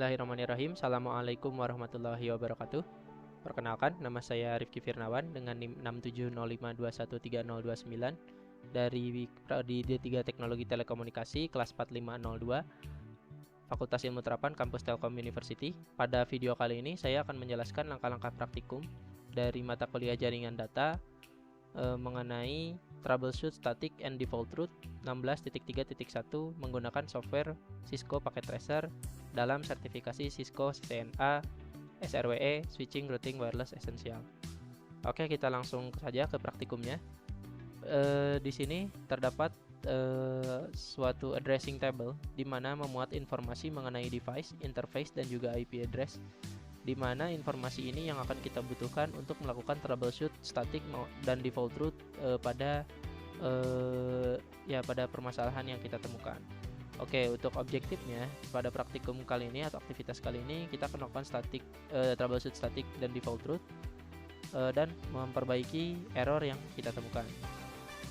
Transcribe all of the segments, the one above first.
Bismillahirrahmanirrahim. Assalamualaikum warahmatullahi wabarakatuh. Perkenalkan, nama saya Rifki Firnawan dengan NIM 67052130229 dari Prodi D3 Teknologi Telekomunikasi kelas 4502 Fakultas Ilmu Terapan Kampus Telkom University. Pada video kali ini saya akan menjelaskan langkah-langkah praktikum dari mata kuliah Jaringan Data mengenai Troubleshoot Static and Default Route 16.3.1 menggunakan software Cisco Packet Tracer dalam sertifikasi Cisco CCNA SRWE Switching Routing Wireless Essential. Oke, kita langsung saja ke praktikumnya. Di sini terdapat suatu addressing table di mana memuat informasi mengenai device, interface, dan juga IP address, di mana informasi ini yang akan kita butuhkan untuk melakukan troubleshoot static dan default route pada permasalahan yang kita temukan. Oke, untuk objektifnya pada praktikum kali ini atau aktivitas kali ini kita akan melakukan troubleshoot static dan default route dan memperbaiki error yang kita temukan.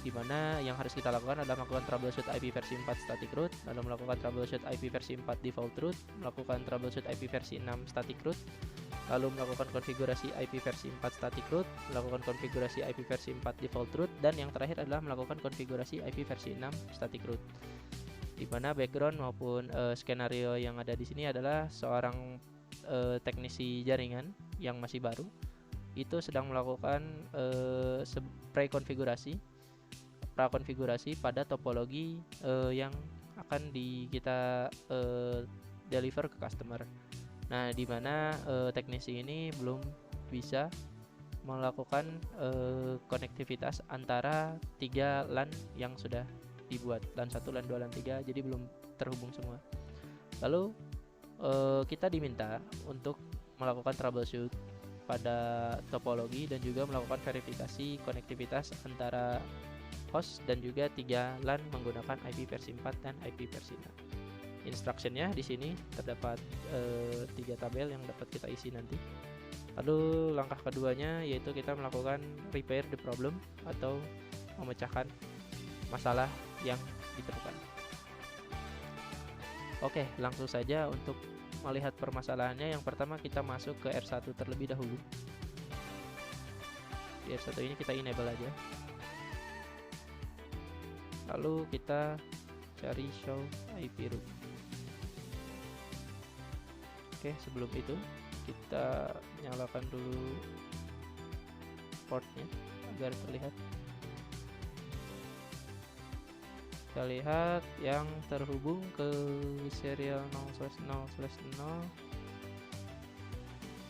Di mana yang harus kita lakukan adalah melakukan troubleshoot IP versi 4 static root, lalu melakukan troubleshoot IP versi 4 default root, melakukan troubleshoot IP versi 6 static root, lalu melakukan konfigurasi IP versi 4 static root, melakukan konfigurasi IP versi 4 default root, dan yang terakhir adalah melakukan konfigurasi IP versi 6 static root. Di mana background maupun skenario yang ada di sini adalah seorang teknisi jaringan yang masih baru itu sedang melakukan prakonfigurasi pada topologi yang akan kita deliver ke customer. Nah, di mana teknisi ini belum bisa melakukan konektivitas antara 3 LAN yang sudah dibuat, LAN 1, LAN 2, LAN 3, jadi belum terhubung semua. Lalu kita diminta untuk melakukan troubleshoot pada topologi dan juga melakukan verifikasi konektivitas antara host dan juga 3 LAN menggunakan IP versi 4 dan IP versi 6. Instructionnya di sini terdapat 3 tabel yang dapat kita isi nanti. Lalu langkah keduanya yaitu kita melakukan repair the problem atau memecahkan masalah yang ditemukan. Oke, langsung saja untuk melihat permasalahannya. Yang pertama kita masuk ke R1 terlebih dahulu. Di R1 ini kita enable aja. Lalu kita cari show IP route. Oke, sebelum itu kita nyalakan dulu portnya agar terlihat. Kita lihat yang terhubung ke serial 0/0/0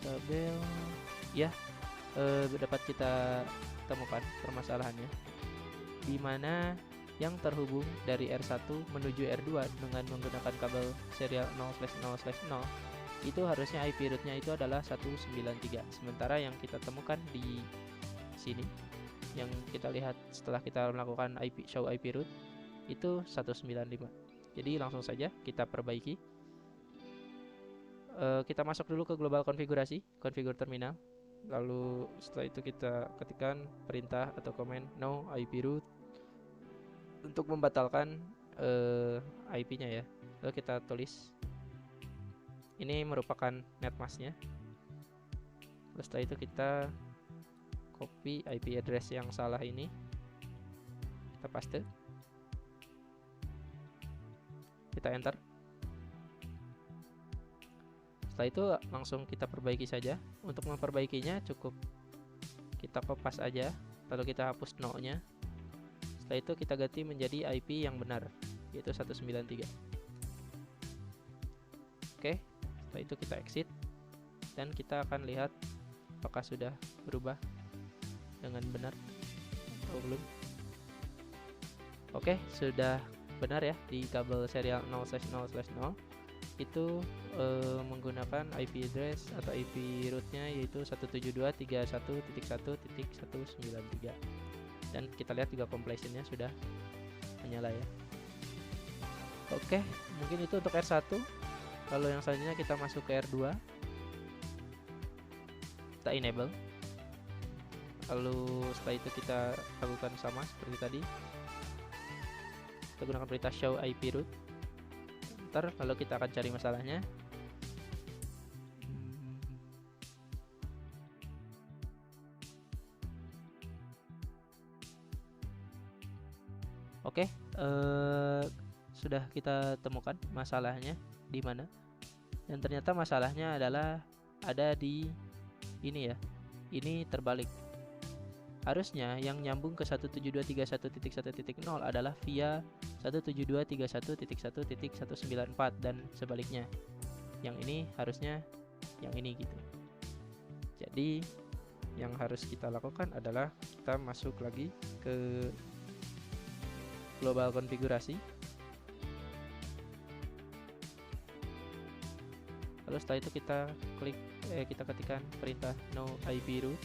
tabel ya, dapat kita temukan permasalahannya, di mana yang terhubung dari R1 menuju R2 dengan menggunakan kabel serial 0/0/0 itu harusnya IP root-nya itu adalah 193. Sementara yang kita temukan di sini, yang kita lihat setelah kita melakukan show IP root itu 195. Jadi langsung saja kita perbaiki. Kita masuk dulu ke global konfigurasi, configure terminal. Lalu setelah itu kita ketikkan perintah atau komen no IP root untuk membatalkan IP-nya ya. Lalu kita tulis ini merupakan netmask-nya. Setelah itu kita copy IP address yang salah ini, kita paste, kita enter. Setelah itu langsung kita perbaiki saja. Untuk memperbaikinya cukup kita kopas aja, lalu kita hapus no-nya. Setelah itu kita ganti menjadi IP yang benar, yaitu 193. Oke, setelah itu kita exit dan kita akan lihat apakah sudah berubah dengan benar atau belum. Oke, sudah benar ya, di kabel serial 0/0/0 itu menggunakan IP address atau IP root-nya yaitu 172.31.1.193. Dan kita lihat juga completion-nya sudah menyala ya. Oke, mungkin itu untuk R1. Lalu yang selanjutnya kita masuk ke R2. Kita enable. Lalu setelah itu kita lakukan sama seperti tadi. Kita gunakan perintah show IP root. Lalu kita akan cari masalahnya. sudah kita temukan masalahnya di mana, dan ternyata masalahnya adalah ada di ini ya, ini terbalik. Harusnya yang nyambung ke 172.31.1.0 adalah via 172.31.1.194 dan sebaliknya. Yang ini harusnya yang ini gitu. Jadi yang harus kita lakukan adalah kita masuk lagi ke global konfigurasi. Lalu setelah itu kita ketikkan perintah no IP root.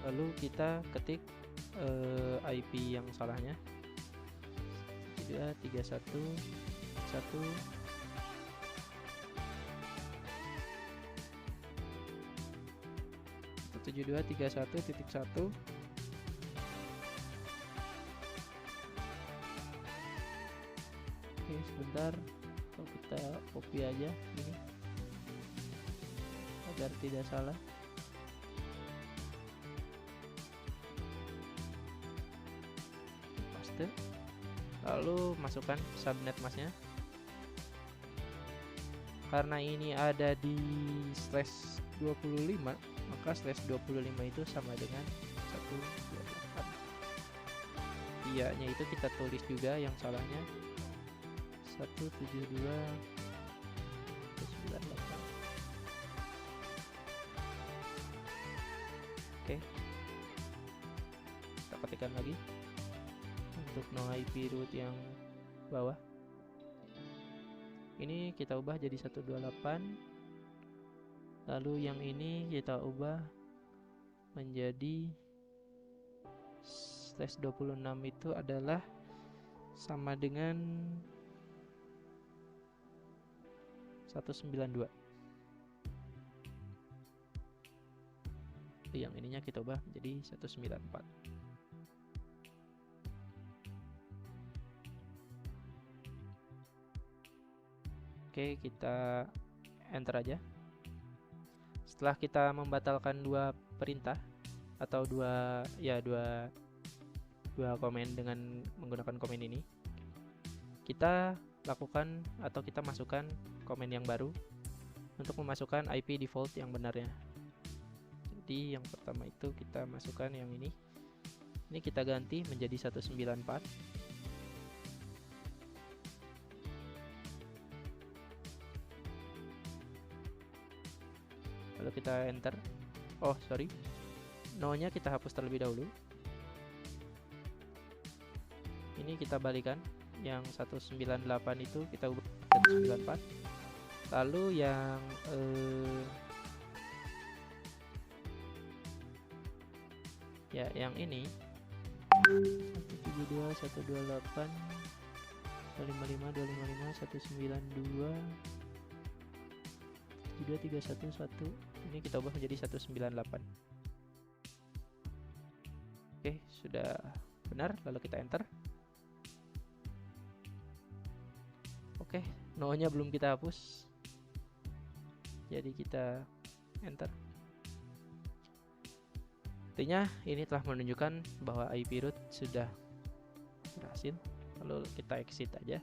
Lalu kita ketik IP yang salahnya 72.31.1. Oke, sebentar, kalau kita copy aja ini agar tidak salah. Paste, lalu masukkan subnet masknya. Karena ini ada di /25, maka /25 itu sama dengan 128. Iya-nya itu kita tulis juga yang salahnya 172.98. Oke, kita ketikkan lagi untuk no IP root yang bawah. Ini kita ubah jadi 128. Lalu yang ini kita ubah menjadi /26 itu adalah sama dengan 192. Yang ininya kita ubah menjadi 194. Oke, kita enter aja. Setelah kita membatalkan dua perintah atau dua komen dengan menggunakan komen ini, kita lakukan atau kita masukkan komen yang baru untuk memasukkan IP default yang benarnya. Jadi yang pertama itu kita masukkan yang ini. Ini kita ganti menjadi 194. Lalu kita enter. Oh sorry, no-nya kita hapus terlebih dahulu. Ini kita balikan, yang 198 itu kita ubah 194. Lalu yang yang ini 172, 128, 255, 255, 192, 72311. Ini kita ubah menjadi 198. Oke, sudah benar. Lalu kita enter. Oke, no-nya belum kita hapus, jadi kita enter. Artinya ini telah menunjukkan bahwa IP root sudah berhasil. Lalu kita exit aja.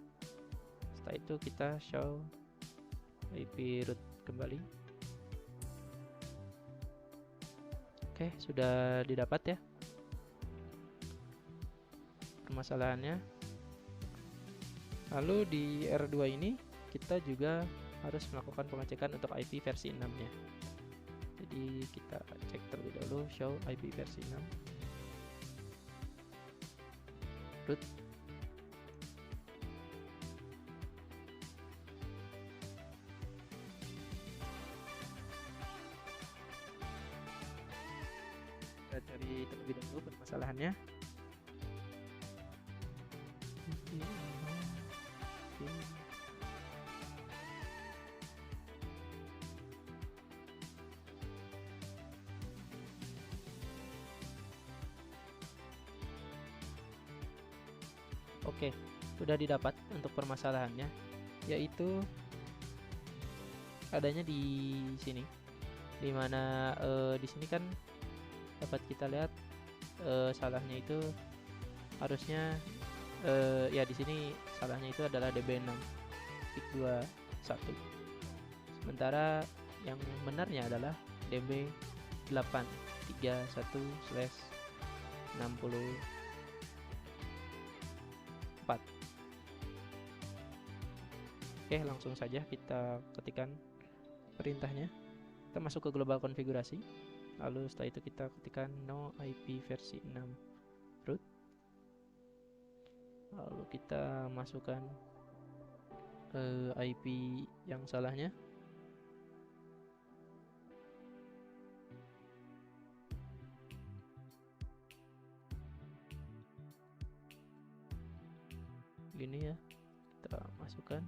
Setelah itu kita show IP root kembali. Oke, sudah didapat ya permasalahannya. Lalu di R2 ini kita juga harus melakukan pengecekan untuk IP versi 6-nya. Jadi kita cek terlebih dahulu show IP versi 6 root. Kita cari terlebih dahulu permasalahannya. Oke, sudah didapat untuk permasalahannya, yaitu adanya di sini, dimana di sini kan dapat kita lihat salahnya itu harusnya Ya di sini salahnya itu adalah DB6.21. Sementara yang benarnya adalah DB831/64. Oke, langsung saja kita ketikkan perintahnya. Kita masuk ke global konfigurasi. Lalu setelah itu kita ketikkan no IP versi 6 root. Lalu kita masukkan IP yang salahnya. Gini ya, kita masukkan.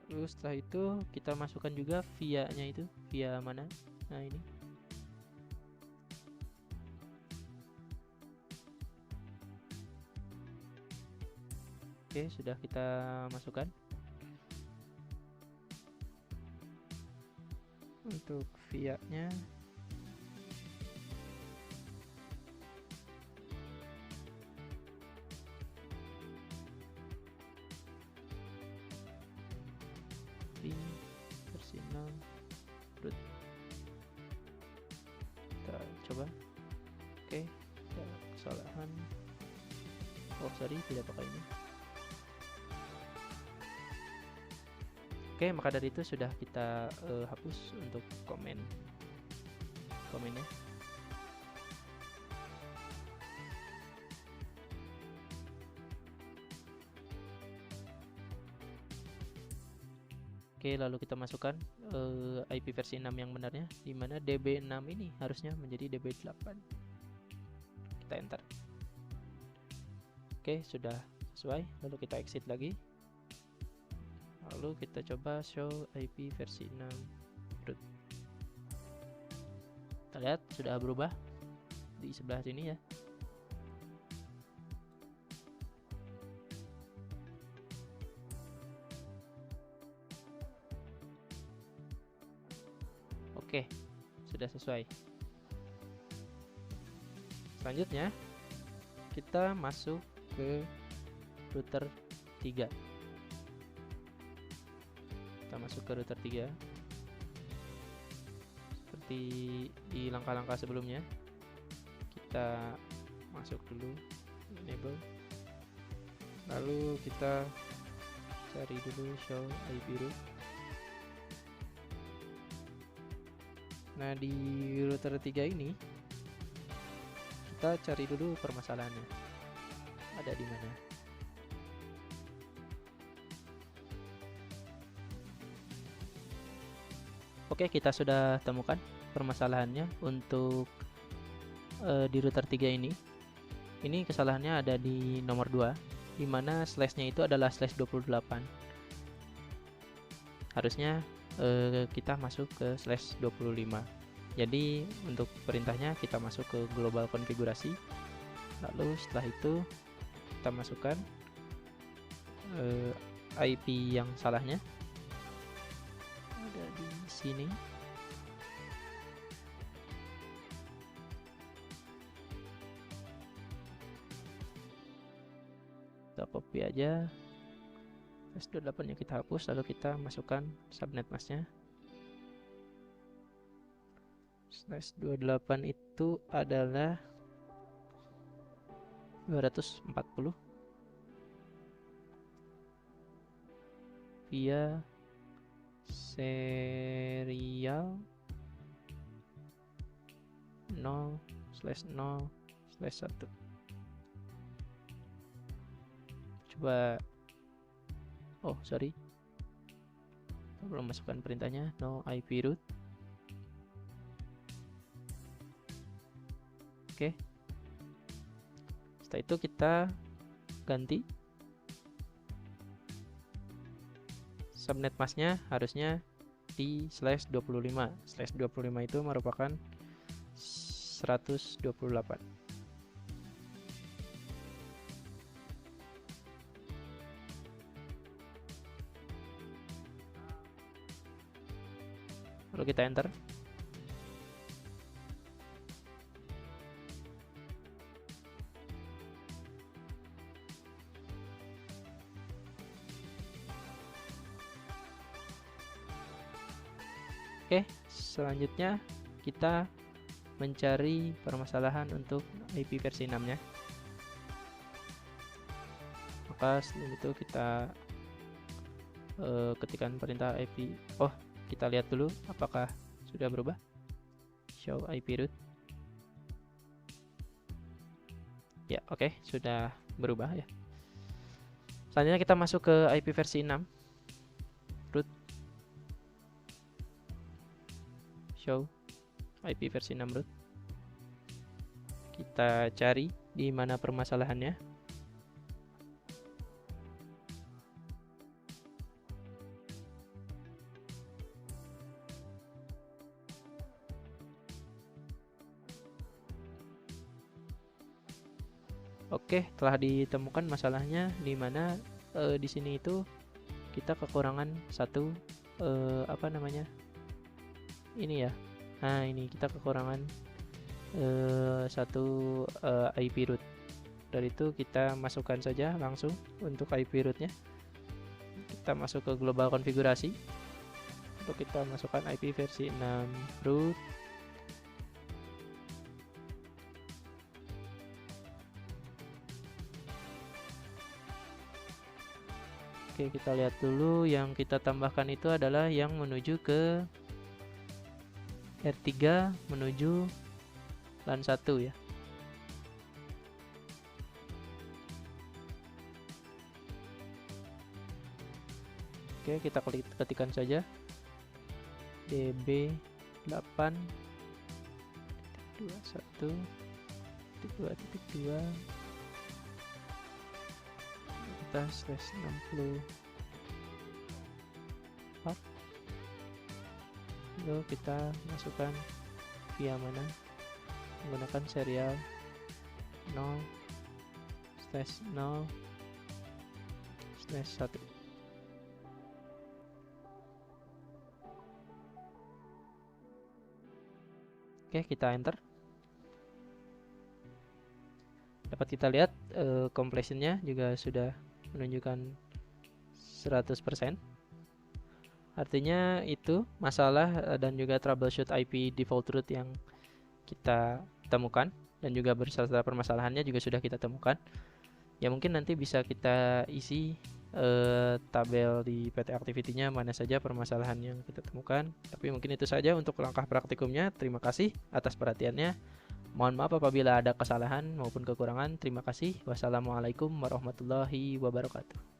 Lalu setelah itu kita masukkan juga via-nya itu, via mana? Nah ini. Oke, sudah kita masukkan. Untuk via-nya versi 6 root. Kita coba. Oke, ada kesalahan. Oh sorry, tidak pakai ini. Oke, maka dari itu sudah kita hapus untuk komennya. Oke, lalu kita masukkan IP versi 6 yang benarnya, di mana DB6 ini harusnya menjadi DB8. Kita enter. Oke, sudah sesuai. Lalu kita exit lagi. Lalu kita coba show IP versi 6 root. Kita lihat sudah berubah di sebelah sini ya. Oke, sudah sesuai. Selanjutnya kita masuk ke router 3. Kita masuk ke router 3 seperti di langkah-langkah sebelumnya. Kita masuk dulu enable, lalu kita cari dulu show IP root. Nah, di router 3 ini kita cari dulu permasalahannya ada di mana. Oke, kita sudah temukan permasalahannya untuk di router 3 ini. Ini kesalahannya ada di nomor 2, di mana slash-nya itu adalah /28. Harusnya kita masuk ke /25. Jadi untuk perintahnya kita masuk ke global konfigurasi. Lalu setelah itu kita masukkan IP yang salahnya ada di sini. Kita copy aja. /28 nya kita hapus, lalu kita masukkan subnet masknya. /28 itu adalah 240 via serial 0/0/1. Coba, oh sorry, kita belum masukkan perintahnya no IP root. Oke, setelah itu kita ganti subnet masknya, harusnya di /25. /25 itu merupakan 128. Lalu kita enter. Oke, selanjutnya kita mencari permasalahan untuk IP versi 6-nya. Maka sebelum itu kita ketikkan perintah IP. Oh, kita lihat dulu apakah sudah berubah. Show IP root. Ya, oke, sudah berubah ya. Selanjutnya kita masuk ke IP versi 6. Root. Show IP versi 6 root. Kita cari di mana permasalahannya. Oke, telah ditemukan masalahnya di mana di sini itu kita kekurangan satu apa namanya? Ini ya. Nah, ini kita kekurangan satu IP root. Dari itu kita masukkan saja langsung untuk IP rootnya. Kita masuk ke global konfigurasi. Untuk kita masukkan IP versi 6 root. Oke, kita lihat dulu yang kita tambahkan itu adalah yang menuju ke R3 menuju LAN 1 ya. Oke, kita ketikkan saja db8.21.2.2 kita /60. Lalu kita masukkan via mana menggunakan serial 0/0/1. Oke, kita enter. Dapat kita lihat completionnya juga sudah menunjukkan 100%. Artinya itu masalah dan juga troubleshoot IP default root yang kita temukan, dan juga beserta permasalahannya juga sudah kita temukan. Ya mungkin nanti bisa kita isi tabel di PT Activity-nya mana saja permasalahan yang kita temukan. Tapi mungkin itu saja untuk langkah praktikumnya. Terima kasih atas perhatiannya. Mohon maaf apabila ada kesalahan maupun kekurangan. Terima kasih. Wassalamualaikum warahmatullahi wabarakatuh.